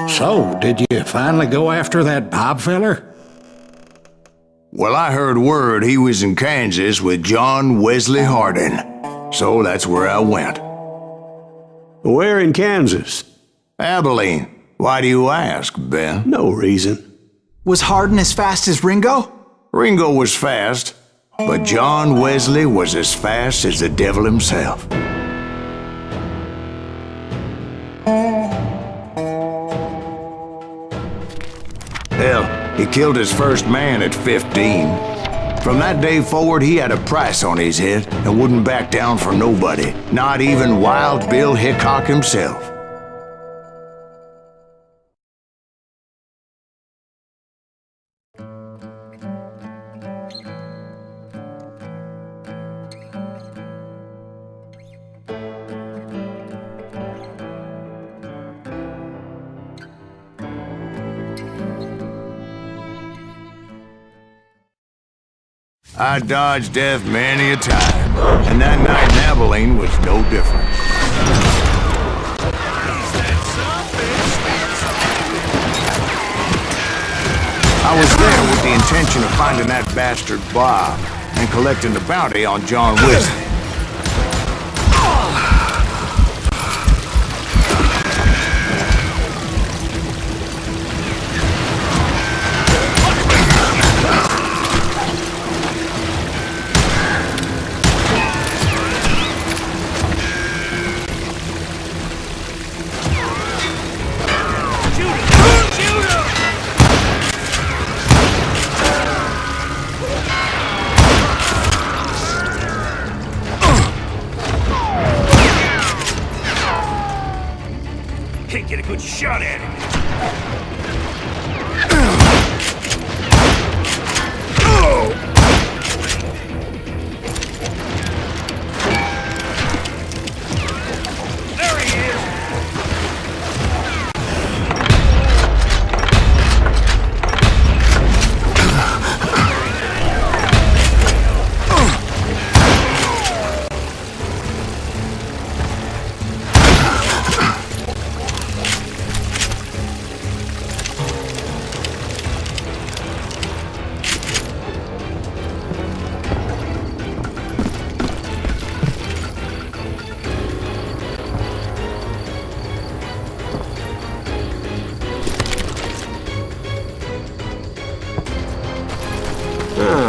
So, did you finally go after that Bob feller? Well, I heard word he was in Kansas with John Wesley Hardin, so that's where I went. Where in Kansas? Abilene. Why do you ask, Ben? No reason. Was Hardin as fast as Ringo? Ringo was fast, but John Wesley was as fast as the devil himself. Hell, he killed his first man at 15. From that day forward, he had a price on his head and wouldn't back down for nobody, not even Wild Bill Hickok himself. I dodged death many a time, and that night in Abilene was no different. I was there with the intention of finding that bastard Bob and collecting the bounty on John Wesley. Can't get a good shot at him. There he is!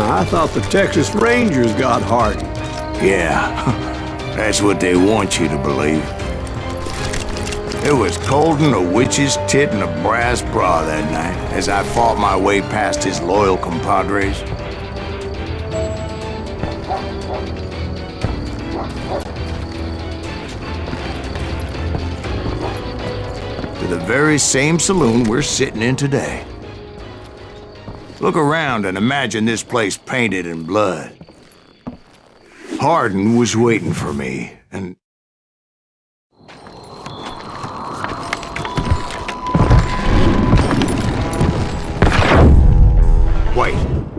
I thought the Texas Rangers got Hardin. Yeah, that's what they want you to believe. It was cold and a witch's tit and a brass bra that night as I fought my way past his loyal compadres. To the very same saloon we're sitting in today. Look around and imagine this place painted in blood. Hardin was waiting for me, and... Wait,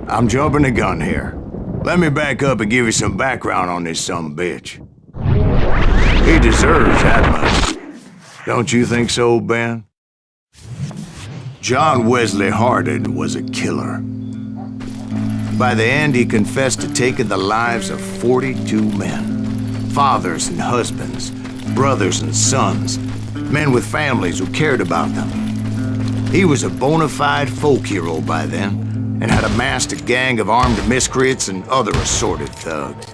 I'm jumping the gun here. Let me back up and give you some background on this sumbitch. He deserves that much. Don't you think so, Ben? John Wesley Hardin was a killer. By the end, he confessed to taking the lives of 42 men. Fathers and husbands, brothers and sons, men with families who cared about them. He was a bona fide folk hero by then, and had amassed a gang of armed miscreants and other assorted thugs.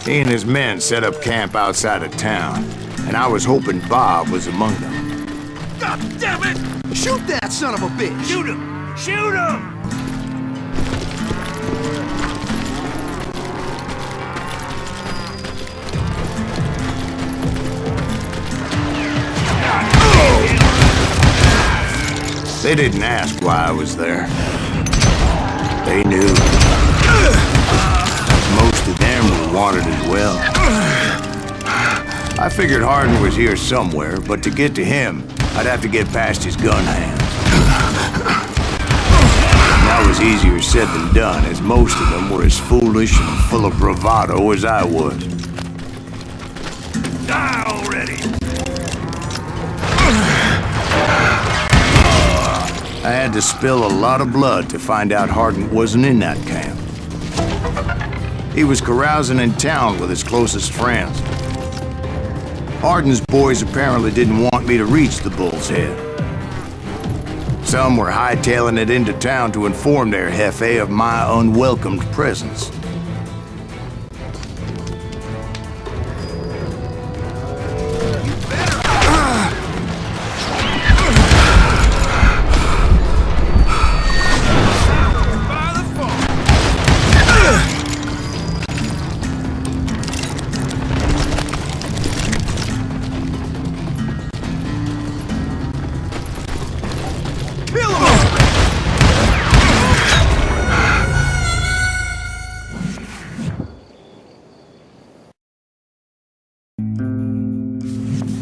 He and his men set up camp outside of town, and I was hoping Bob was among them. God damn it! Shoot that son of a bitch! Shoot him! Shoot him! They didn't ask why I was there. They knew. Most of them were wanted as well. I figured Hardin was here somewhere, but to get to him, I'd have to get past his gun hands. That was easier said than done, as most of them were as foolish and full of bravado as I was. Die already! I had to spill a lot of blood to find out Hardin wasn't in that camp. He was carousing in town with his closest friends. Hardin's boys apparently didn't want me to reach the Bull's Head. Some were hightailing it into town to inform their jefe of my unwelcomed presence.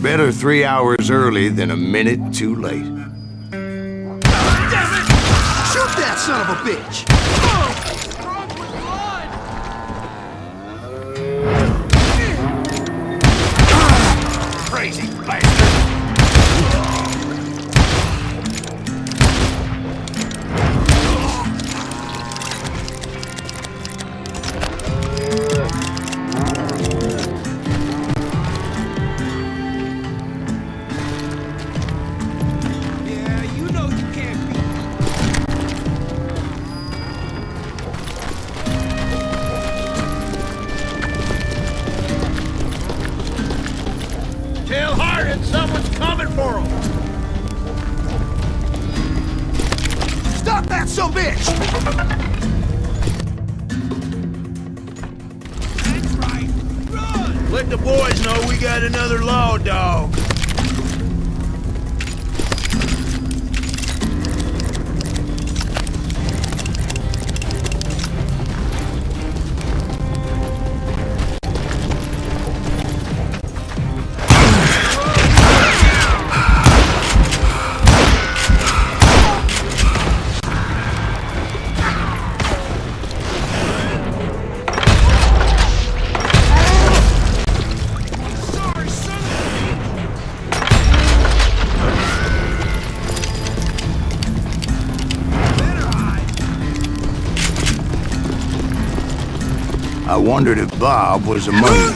Better 3 hours early than a minute too late. Damn it! Shoot that son of a bitch! Crazy bastard! Tell Hardin someone's coming for him! Stop that son of a bitch! That's right! Run! Let the boys know we got another law dog. I wondered if Bob was among them.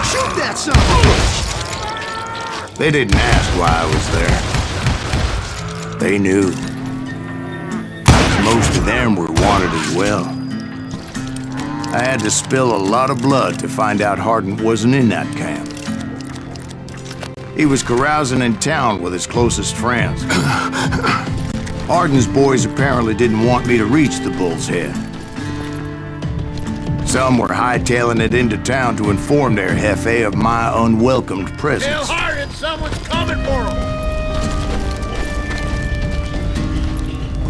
Shoot that son of a bitch! They didn't ask why I was there. They knew. Most of them were wanted as well. I had to spill a lot of blood to find out Hardin wasn't in that camp. He was carousing in town with his closest friends. Hardin's boys apparently didn't want me to reach the Bull's Head. Some were hightailing it into town to inform their jefe of my unwelcomed presence. Tell Hardin someone's coming for him!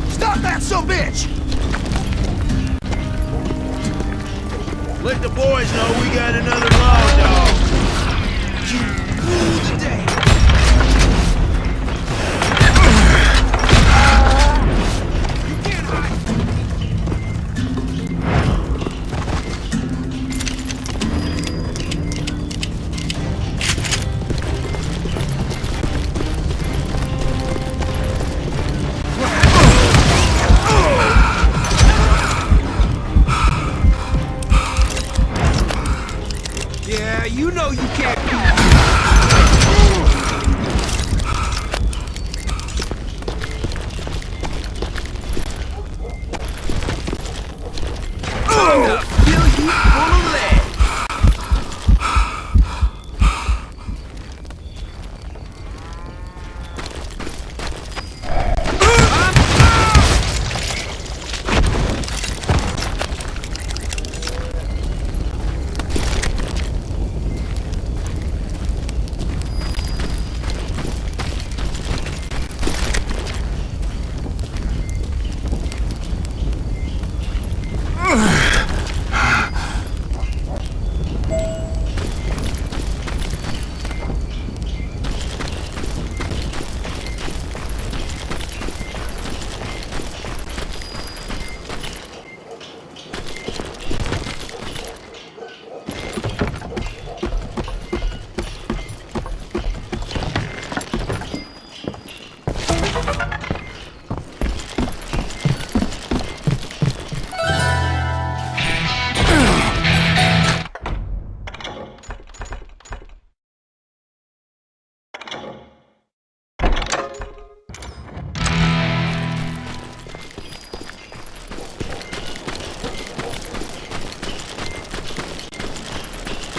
Stop that son of a bitch! Let the boys know we got another law dog. You rule the day! You can't hide! Yeah, you know you can't Feel you full of lead.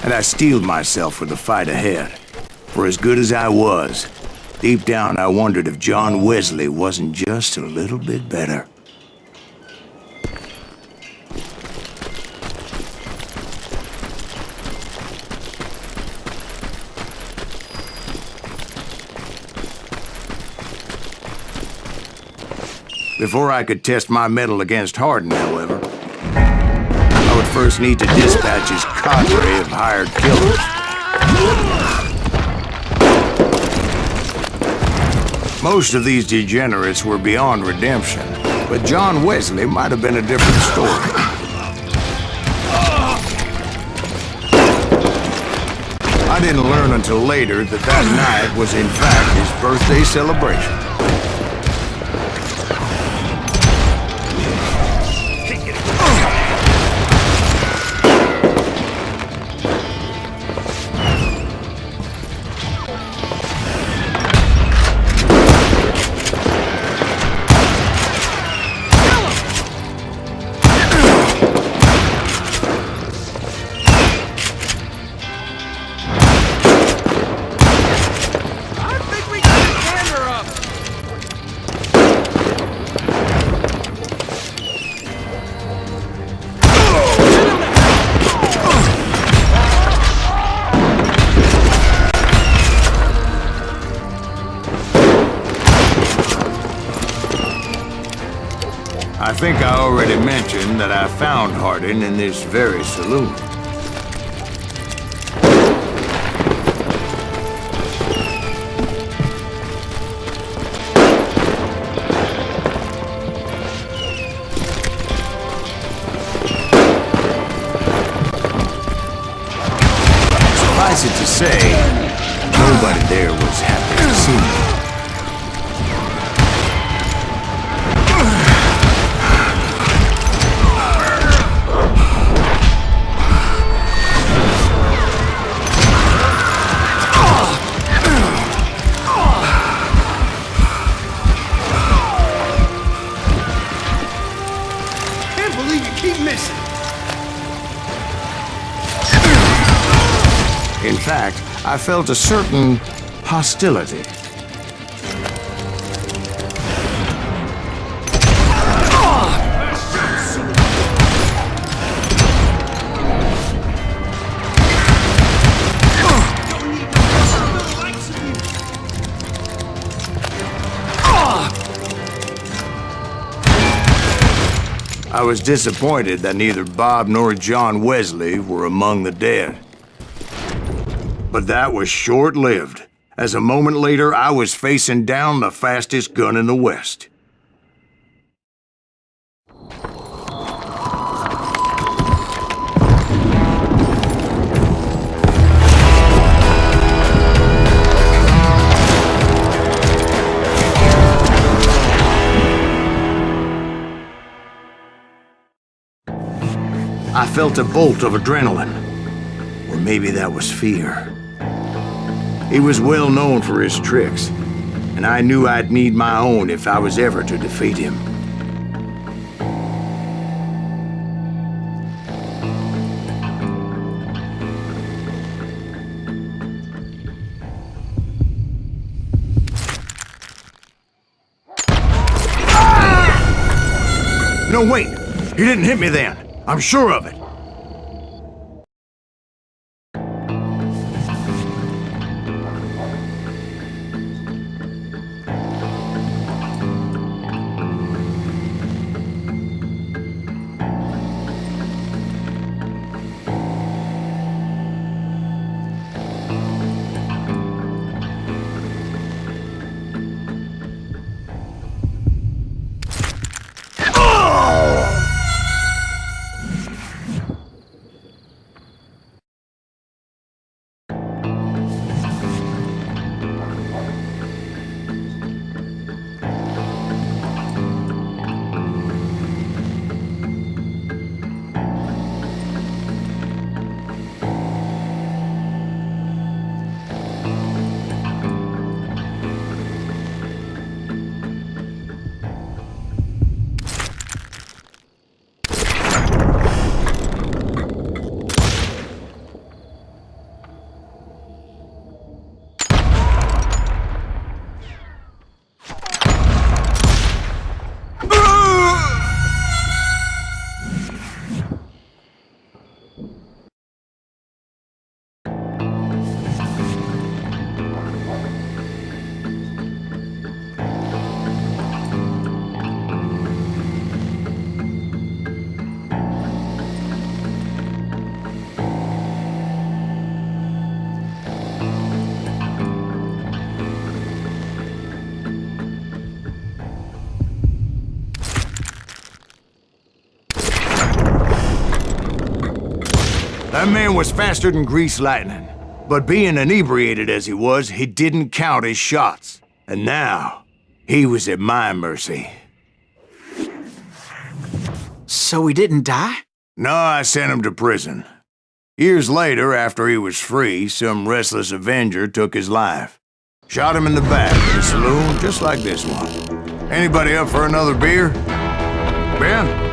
and I steeled myself for the fight ahead. For as good as I was, deep down I wondered if John Wesley wasn't just a little bit better. Before I could test my mettle against Hardin, however, I would first need to dispatch his cadre of hired killers. Most of these degenerates were beyond redemption, but John Wesley might have been a different story. I didn't learn until later that that night was in fact his birthday celebration. I think I already mentioned that I found Hardin in this very saloon. Suffice it to say, nobody there was happy to see me. In fact, I felt a certain hostility. I was disappointed that neither Bob nor John Wesley were among the dead. But that was short-lived, as a moment later I was facing down the fastest gun in the West. I felt a bolt of adrenaline, or maybe that was fear. He was well known for his tricks, and I knew I'd need my own if I was ever to defeat him. No, wait! He didn't hit me then! I'm sure of it! That man was faster than greased lightning. But being inebriated as he was, he didn't count his shots. And now, he was at my mercy. So he didn't die? No, I sent him to prison. Years later, after he was free, some restless avenger took his life. Shot him in the back in a saloon just like this one. Anybody up for another beer? Ben?